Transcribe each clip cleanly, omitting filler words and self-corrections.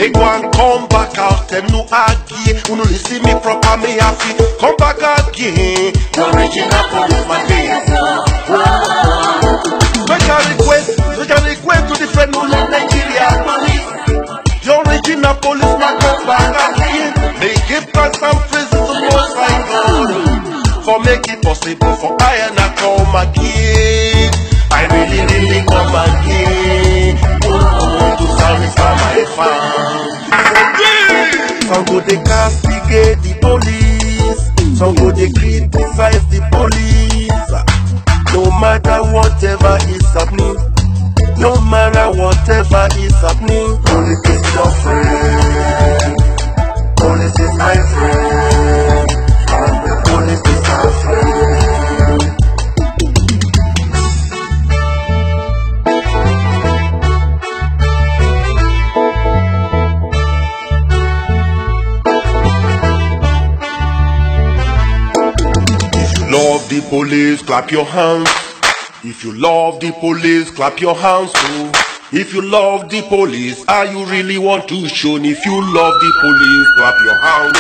They go and come back out, them no again. Who no see me proper, me happy. Come back again. The original policeman day. Special request to the friend who love Nigeria. The original policeman come back again. They give thanks and praises to Most High God for make it possible for I and I come again. I really come again. Oh, to satisfy my fans. Some go they castigate the police, some go they criticize the police. No matter whatever is happening, no matter whatever is happening, police is your friend, police is my friend, and the police is our friend. Love the police, clap your hands. If you love the police, clap your hands too. If you love the police, are you really want to show? If you love the police, clap your hands.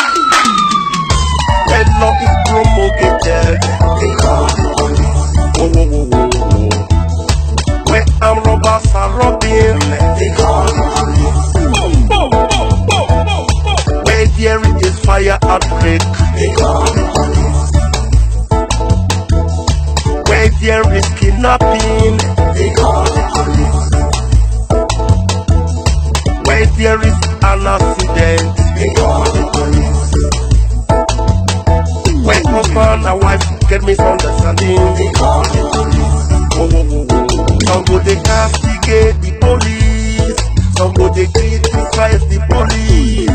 When love is promulgated, they call the police. Whoa, whoa, whoa, whoa, whoa. When armed robbers are robbing, they call the police. Where there is fire outbreak, they call the police. Where there is kidnapping, they call the police. Where there is an accident, they call the police. When husband and wife get misunderstanding, they call the police. Whoa, whoa, whoa, whoa. Some go they castigate the police, some go they criticize the police.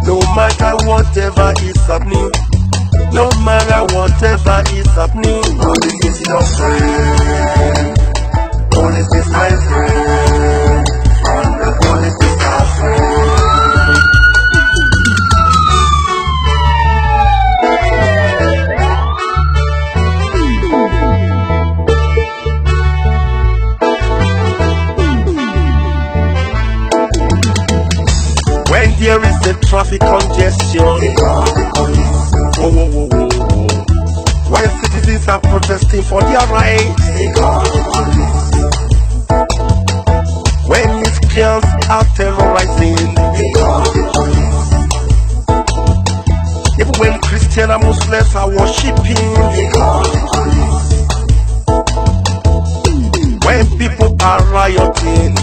No matter whatever is happening, no matter whatever is happening, police is your friend, police is my friend, and the police is our friend. When there is a traffic congestion, they call the police. Whoa, whoa, whoa, whoa, whoa. When citizens are protesting for their rights, they call the police. When miscreants are terrorizing, they call the police. Even when Christians and Muslims are worshipping, they call the police. When people are rioting,